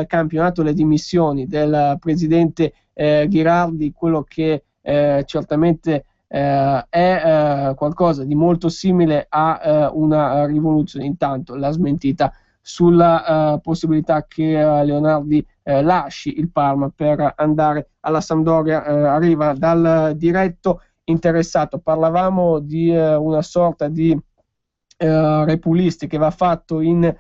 campionato, le dimissioni del presidente Ghirardi, quello che certamente è qualcosa di molto simile a una rivoluzione. Intanto la smentita sulla possibilità che Leonardi lasci il Parma per andare alla Sampdoria arriva dal diretto interessato. Parlavamo di una sorta di repulisti che va fatto in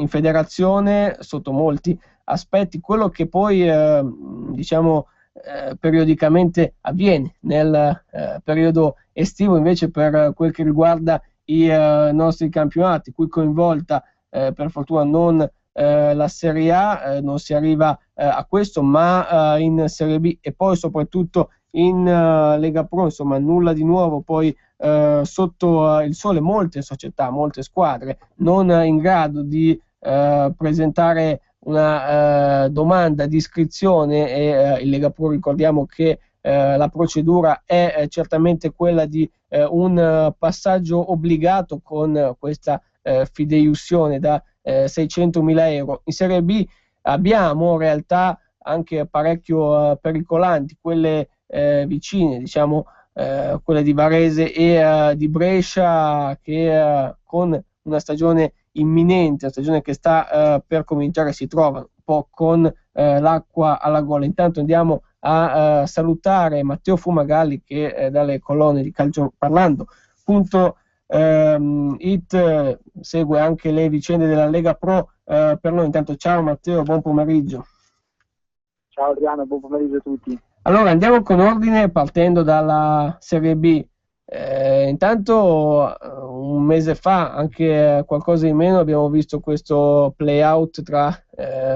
federazione sotto molti aspetti. Quello che poi diciamo periodicamente avviene nel periodo estivo, invece, per quel che riguarda i nostri campionati, cui coinvolta per fortuna non la Serie A, non si arriva a questo, ma in Serie B e poi soprattutto in Lega Pro. Insomma, nulla di nuovo poi sotto il sole. Molte società, molte squadre non in grado di presentare una domanda di iscrizione, e in Lega Pro ricordiamo che la procedura è certamente quella di un passaggio obbligato con questa fideiussione da 600.000 euro. In Serie B abbiamo realtà anche parecchio pericolanti, quelle vicine, diciamo quelle di Varese e di Brescia, che con una stagione imminente, una stagione che sta per cominciare, si trovano un po' con l'acqua alla gola. Intanto andiamo a salutare Matteo Fumagalli, che dalle colonne di Calcio Parlando segue anche le vicende della Lega Pro. Per noi intanto ciao Matteo, buon pomeriggio. Ciao Adriano, buon pomeriggio a tutti. Allora andiamo con ordine partendo dalla Serie B. Intanto un mese fa, anche qualcosa di meno, abbiamo visto questo play-out tra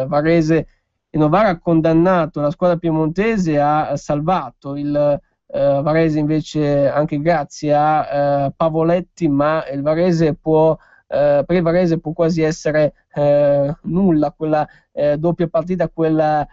Varese e Novara. Ha condannato la squadra piemontese, ha salvato il Varese invece anche grazie a Pavoletti, ma il Varese per il Varese può quasi essere nulla quella doppia partita, quella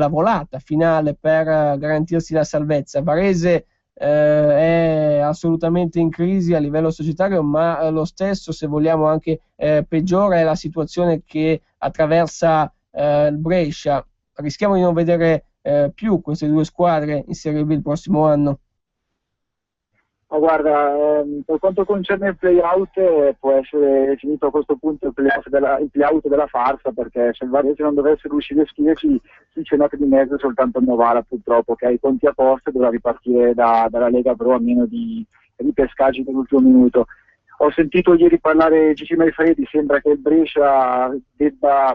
volata finale per garantirsi la salvezza. Varese è assolutamente in crisi a livello societario, ma lo stesso, se vogliamo, anche peggiore è la situazione che attraversa il Brescia. Rischiamo di non vedere più queste due squadre in Serie B il prossimo anno. Ma guarda, per quanto concerne il play-out, può essere definito a questo punto il play-out della farsa, perché se il Varese non dovesse riuscire a iscriversi, chi c'è nato di mezzo è soltanto il Novara, purtroppo, che ha i conti a posto e dovrà ripartire dalla Lega Pro a meno di pescaggi dell'ultimo minuto. Ho sentito ieri parlare Gigi Manfredi, sembra che il Brescia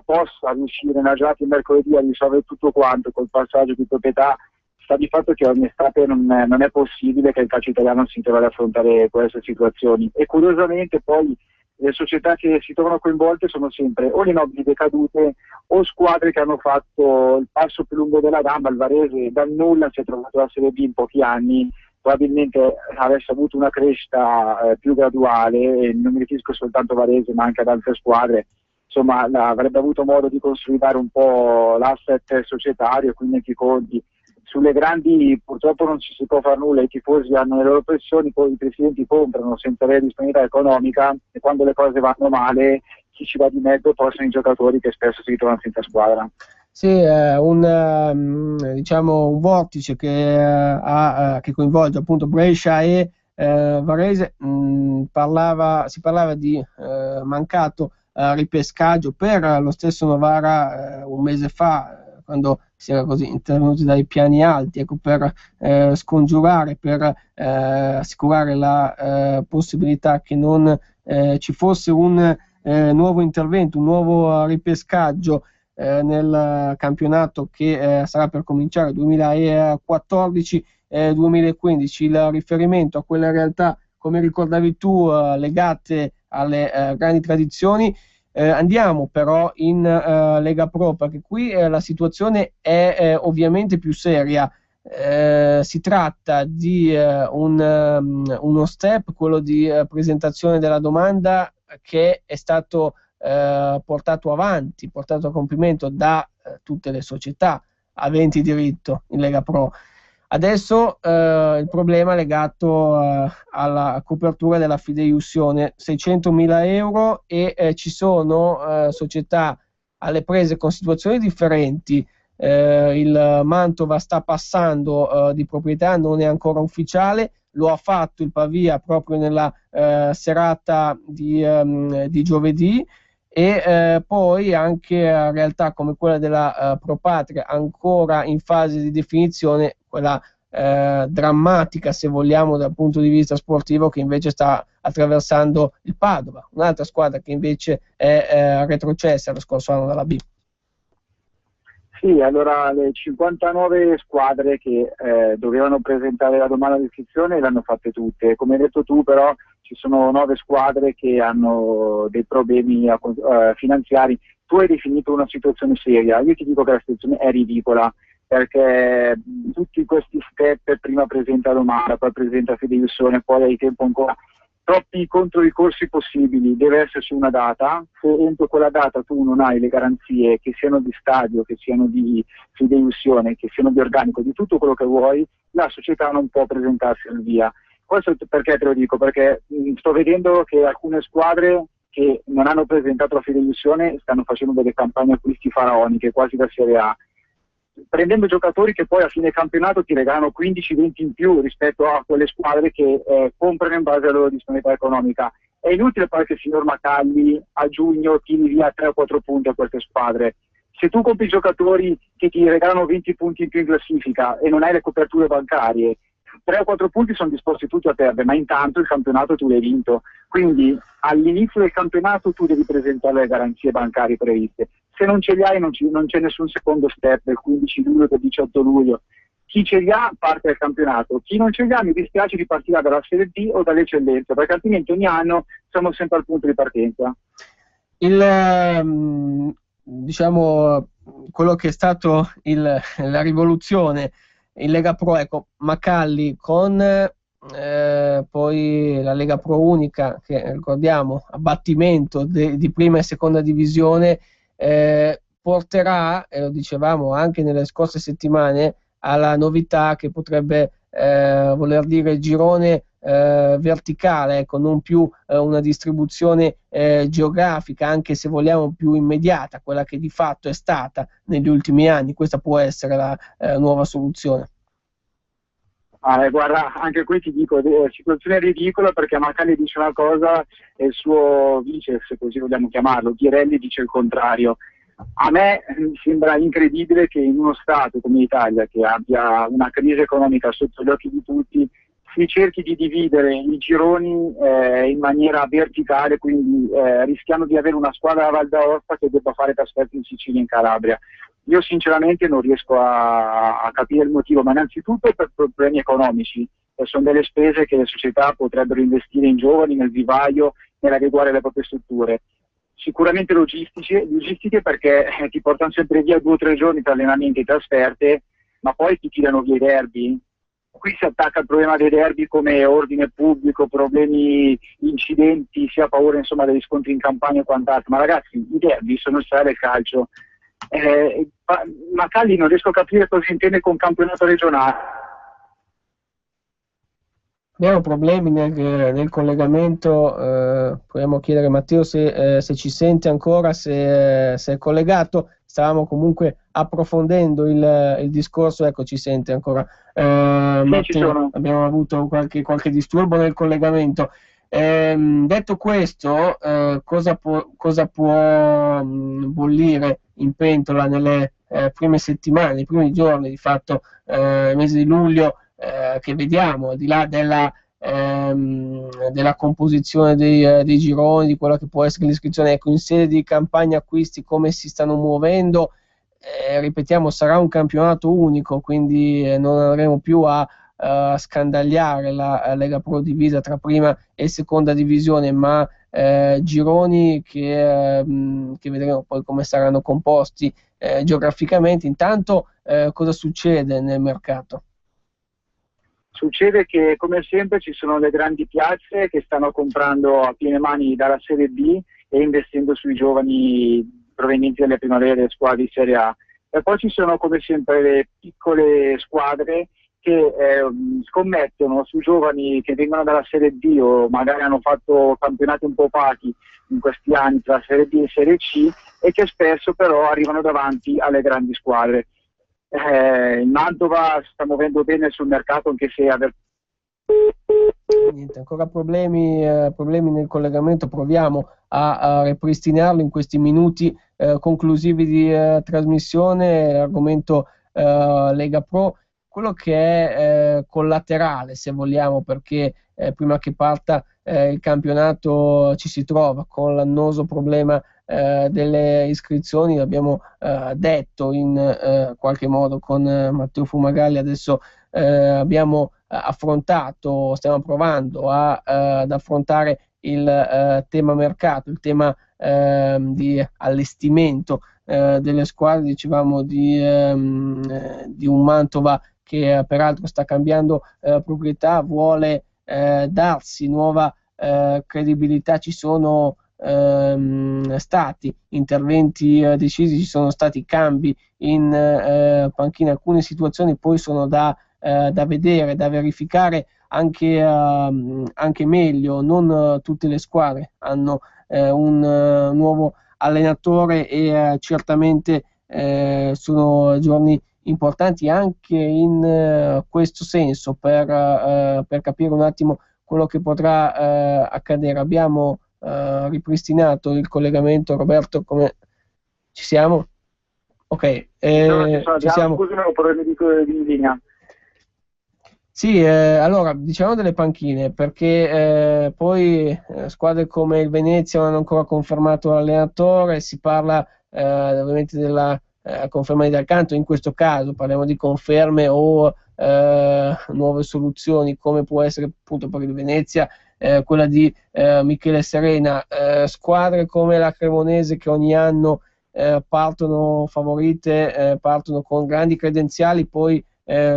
possa riuscire nella giornata di mercoledì a risolvere tutto quanto col passaggio di proprietà. Sta di fatto che ogni estate non è possibile che il calcio italiano si trovi ad affrontare queste situazioni, e curiosamente poi le società che si trovano coinvolte sono sempre o le nobili decadute o squadre che hanno fatto il passo più lungo della gamba. Il Varese dal nulla si è trovato la Serie B in pochi anni, probabilmente avesse avuto una crescita più graduale, e non mi riferisco soltanto a Varese ma anche ad altre squadre, insomma avrebbe avuto modo di consolidare un po' l'asset societario, quindi anche i conti. Sulle grandi purtroppo non ci si può fare nulla, i tifosi hanno le loro pressioni, poi i presidenti comprano senza avere disponibilità economica, e quando le cose vanno male chi ci va di mezzo poi sono i giocatori, che spesso si ritrovano senza squadra. Sì, un vortice che coinvolge appunto Brescia e Varese. Si parlava di mancato ripescaggio per lo stesso Novara un mese fa, quando si era così intervenuti dai piani alti, ecco, per scongiurare, per assicurare la possibilità che non ci fosse un nuovo intervento, un nuovo ripescaggio nel campionato che sarà per cominciare 2014-2015. Il riferimento a quelle realtà, come ricordavi tu, legate alle grandi tradizioni. Andiamo però in Lega Pro, perché qui la situazione è ovviamente più seria. Si tratta di uno step, quello di presentazione della domanda, che è stato portato avanti, portato a compimento da tutte le società aventi diritto in Lega Pro. Adesso il problema è legato alla copertura della fideiussione, 600.000 euro, e ci sono società alle prese con situazioni differenti. Il Mantova sta passando di proprietà, non è ancora ufficiale, lo ha fatto il Pavia proprio nella serata di giovedì, e poi anche realtà come quella della Pro Patria, ancora in fase di definizione, quella drammatica se vogliamo dal punto di vista sportivo, che invece sta attraversando il Padova, un'altra squadra che invece è retrocessa lo scorso anno dalla B. Sì, allora le 59 squadre che dovevano presentare la domanda di iscrizione l'hanno fatte tutte. Come hai detto tu, però ci sono 9 squadre che hanno dei problemi finanziari. Tu hai definito una situazione seria, io ti dico che la situazione è ridicola, perché tutti questi step, prima presenta la domanda, poi presenta fideiussione, poi hai tempo ancora, troppi controricorsi possibili. Deve esserci una data, se entro quella data tu non hai le garanzie, che siano di stadio, che siano di fideiussione, che siano di organico, di tutto quello che vuoi, la società non può presentarsi al via. Questo perché te lo dico? Perché sto vedendo che alcune squadre che non hanno presentato la fideiussione stanno facendo delle campagne acquisti faraoniche, quasi da Serie A, prendendo giocatori che poi a fine campionato ti regalano 15-20 in più rispetto a quelle squadre che comprano in base alla loro disponibilità economica. È inutile poi che il signor Macalli a giugno tiri via 3 o 4 punti a queste squadre. Se tu compri giocatori che ti regalano 20 punti in più in classifica e non hai le coperture bancarie, 3 o 4 punti sono disposti tutti a perdere, ma intanto il campionato tu l'hai vinto, quindi all'inizio del campionato tu devi presentare le garanzie bancarie previste, se non ce li hai non c'è nessun secondo step del 15 luglio, del 18 luglio, chi ce li ha parte dal campionato, chi non ce li ha mi dispiace ripartirà dalla Serie D o dalle eccellenze, perché altrimenti ogni anno siamo sempre al punto di partenza. Diciamo, quello che è stato la rivoluzione in Lega Pro, ecco, Macalli con poi la Lega Pro unica, che ricordiamo, abbattimento di prima e seconda divisione, porterà, e lo dicevamo anche nelle scorse settimane, alla novità che potrebbe voler dire girone verticale, ecco, non più una distribuzione geografica, anche se vogliamo più immediata, quella che di fatto è stata negli ultimi anni. Questa può essere la nuova soluzione. Guarda, anche qui ti dico, situazione ridicola, perché Macalli dice una cosa e il suo vice, se così vogliamo chiamarlo, Ghirelli, dice il contrario. A me sembra incredibile che in uno Stato come l'Italia, che abbia una crisi economica sotto gli occhi di tutti, si cerchi di dividere i gironi in maniera verticale, quindi rischiando di avere una squadra a Val d'Aosta che debba fare trasferte in Sicilia e in Calabria. Io sinceramente non riesco a capire il motivo, ma innanzitutto per problemi economici, sono delle spese che le società potrebbero investire in giovani, nel vivaio, nell'adeguare le proprie strutture. Sicuramente logistiche perché ti portano sempre via 2 o 3 giorni per allenamenti e trasferte, ma poi ti tirano via i derby. Qui si attacca il problema dei derby come ordine pubblico, problemi, incidenti, si ha paura insomma degli scontri in campagna e quant'altro, ma ragazzi i derby sono il sale del calcio. Macalli non riesco a capire cosa intende con campionato regionale. Abbiamo problemi nel collegamento, proviamo a chiedere a Matteo se ci sente ancora, se è collegato. Stavamo comunque approfondendo il discorso, ecco, ci sente ancora. Matteo, abbiamo avuto qualche disturbo nel collegamento. Detto questo, cosa può bollire in pentola nelle prime settimane, nei primi giorni, di fatto il mese di luglio, che vediamo, al di là della composizione dei gironi, di quella che può essere l'iscrizione, ecco, in sede di campagna acquisti come si stanno muovendo, ripetiamo, sarà un campionato unico, quindi non andremo più a scandagliare la Lega Pro divisa tra prima e seconda divisione, ma gironi che vedremo poi come saranno composti geograficamente. Intanto cosa succede nel mercato? Succede che come sempre ci sono le grandi piazze che stanno comprando a piene mani dalla Serie B e investendo sui giovani provenienti dalle primavere delle squadre di Serie A. E poi ci sono come sempre le piccole squadre che scommettono su giovani che vengono dalla Serie D o magari hanno fatto campionati un po' opachi in questi anni tra Serie B e Serie C e che spesso però arrivano davanti alle grandi squadre. Il Mantova si sta muovendo bene sul mercato, anche se niente, ancora problemi nel collegamento. Proviamo a ripristinarlo in questi minuti conclusivi di trasmissione. L'argomento Lega Pro, quello che è collaterale, se vogliamo, perché prima che parta il campionato ci si trova con l'annoso problema delle iscrizioni. L'abbiamo detto in qualche modo con Matteo Fumagalli. Adesso abbiamo stiamo provando ad affrontare il tema mercato, il tema di allestimento delle squadre. Dicevamo di un Mantova che peraltro sta cambiando proprietà, vuole darsi nuova credibilità. Ci sono stati interventi decisi, ci sono stati cambi in panchina, alcune situazioni poi sono da vedere, da verificare anche meglio. Non tutte le squadre hanno un nuovo allenatore e certamente sono giorni importanti anche in questo senso per capire un attimo quello che potrà accadere. Abbiamo ripristinato il collegamento. Roberto, come ci siamo? Ok, ci siamo. Scusi, ho problemi di linea. Sì, allora diciamo delle panchine perché poi squadre come il Venezia non hanno ancora confermato l'allenatore, si parla ovviamente della conferma di Dal Canto, in questo caso parliamo di conferme o nuove soluzioni come può essere appunto per il Venezia quella di Michele Serena, squadre come la Cremonese che ogni anno partono favorite, partono con grandi credenziali, poi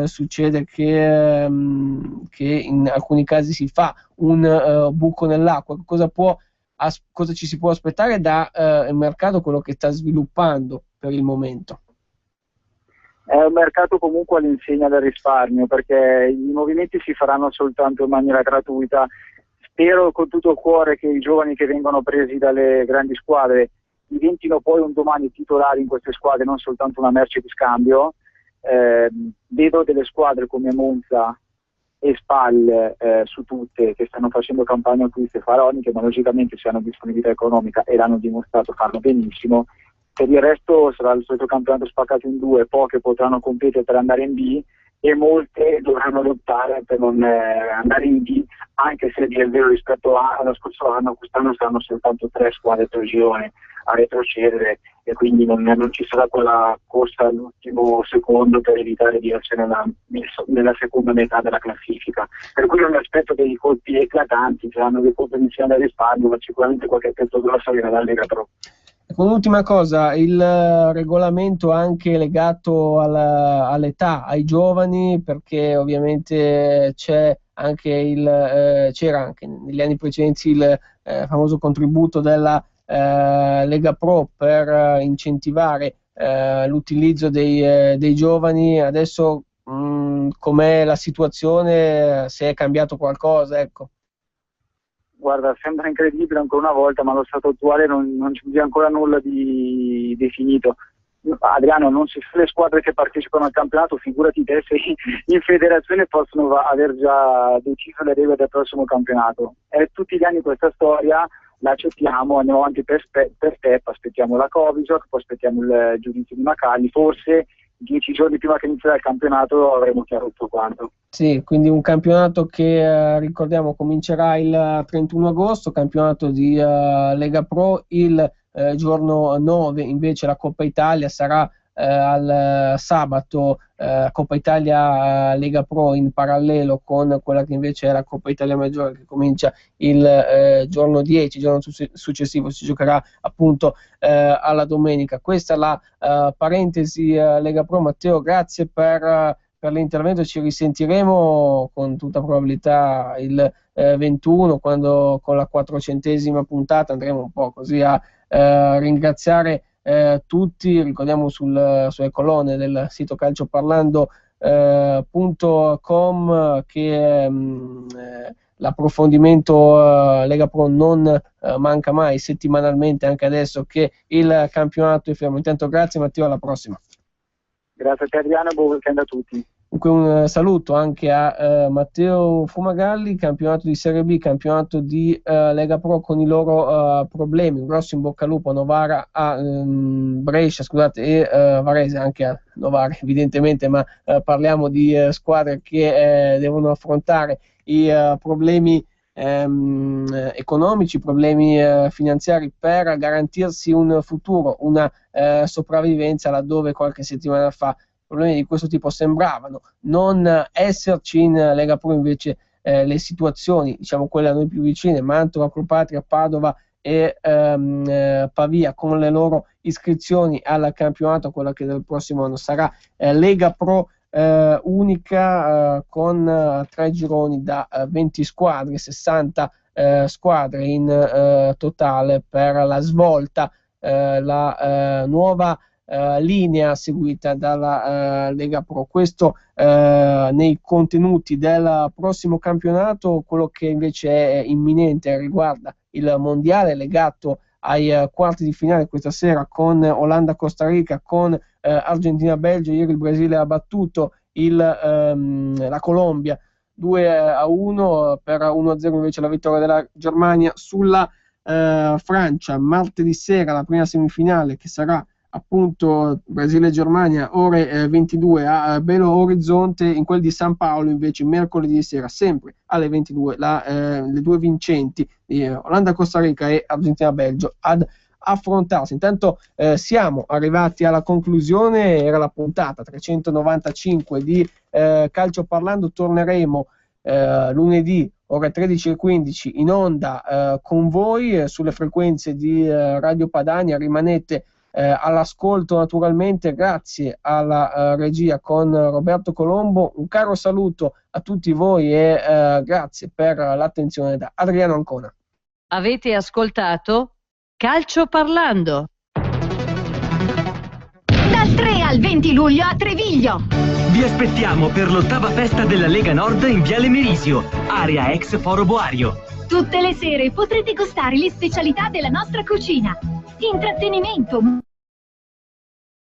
succede che in alcuni casi si fa un buco nell'acqua. Cosa ci si può aspettare da il mercato, quello che sta sviluppando per il momento? È un mercato comunque all'insegna del risparmio, perché i movimenti si faranno soltanto in maniera gratuita. Spero con tutto il cuore che i giovani che vengono presi dalle grandi squadre diventino poi un domani titolari in queste squadre, non soltanto una merce di scambio. Vedo delle squadre come Monza e Spal su tutte che stanno facendo campagne acquiste faraoniche, ma logicamente se hanno disponibilità economica e l'hanno dimostrato fanno benissimo. Per il resto sarà il solito campionato spaccato in due, poche potranno competere per andare in B e molte dovranno lottare per non andare in D, anche se è vero rispetto allo scorso anno, quest'anno saranno soltanto 3 squadre per girone a retrocedere e quindi non ci sarà quella corsa all'ultimo secondo per evitare di essere nella seconda metà della classifica. Per cui non mi aspetto dei colpi eclatanti, saranno dei colpi iniziali al risparmio, ma sicuramente qualche pezzo grosso viene dalla Lega Pro. Un'ultima cosa, il regolamento anche legato all'età, ai giovani, perché ovviamente c'era anche negli anni precedenti il famoso contributo della Lega Pro per incentivare l'utilizzo dei giovani. Adesso com'è la situazione? Se è cambiato qualcosa, ecco. Guarda, sembra incredibile ancora una volta, ma allo stato attuale non c'è ancora nulla di definito. Adriano, non ci sono le squadre che partecipano al campionato, figurati te se in federazione possono aver già deciso le regole del prossimo campionato. È tutti gli anni questa storia, la accettiamo, andiamo avanti per step, aspettiamo la Covisoc, poi aspettiamo il giudizio di Macali, forse 10 giorni prima che inizierà il campionato avremo chiaro tutto quanto. Sì, quindi un campionato che ricordiamo comincerà il 31 agosto, campionato di Lega Pro, il giorno 9 invece la Coppa Italia sarà al sabato, Coppa Italia Lega Pro in parallelo con quella che invece è la Coppa Italia Maggiore che comincia il giorno 10, il giorno successivo si giocherà appunto alla domenica. Questa è la parentesi Lega Pro. Matteo, grazie per l'intervento, ci risentiremo con tutta probabilità il 21, quando con la 400esima puntata andremo un po' così a ringraziare tutti. Ricordiamo sulle colonne del sito calcioparlando.com che l'approfondimento Lega Pro non manca mai settimanalmente, anche adesso che il campionato è fermo. Intanto grazie Matteo, alla prossima. Grazie a te Adriano e buon weekend a tutti. Dunque un saluto anche a Matteo Fumagalli, campionato di Serie B, campionato di Lega Pro con i loro problemi. Un grosso in bocca al lupo a Novara, a Brescia, scusate, e Varese, anche a Novara evidentemente, ma parliamo di squadre che devono affrontare i problemi economici, problemi finanziari per garantirsi un futuro, una sopravvivenza, laddove qualche settimana fa problemi di questo tipo sembravano non esserci in Lega Pro. Invece le situazioni, diciamo quelle a noi più vicine, Mantova, Acropatria, Padova e Pavia, con le loro iscrizioni al campionato, quella che del prossimo anno sarà Lega Pro unica, con 3 gironi da 20 squadre, 60 squadre in totale per la svolta, la nuova linea seguita dalla Lega Pro. Questo nei contenuti del prossimo campionato. Quello che invece è imminente riguarda il mondiale legato ai quarti di finale questa sera, con Olanda-Costa Rica, con Argentina-Belgio. Ieri il Brasile ha battuto la Colombia 2-1, per 1-0 invece la vittoria della Germania sulla Francia. Martedì sera la prima semifinale, che sarà appunto Brasile e Germania ore 22 a Belo Horizonte, in quel di San Paolo invece mercoledì sera sempre alle 22 le due vincenti di Olanda-Costa Rica e Argentina-Belgio ad affrontarsi. Intanto siamo arrivati alla conclusione, era la puntata 395 di Calcio Parlando. Torneremo lunedì ore 13:15 in onda con voi sulle frequenze di Radio Padania. Rimanete all'ascolto naturalmente, grazie alla regia con Roberto Colombo. Un caro saluto a tutti voi e grazie per l'attenzione da Adriano Ancona. Avete ascoltato Calcio Parlando. Dal 3 al 20 luglio a Treviglio. Vi aspettiamo per l'8ª festa della Lega Nord in Viale Merisio, area ex Foro Boario. Tutte le sere potrete gustare le specialità della nostra cucina. Intrattenimento,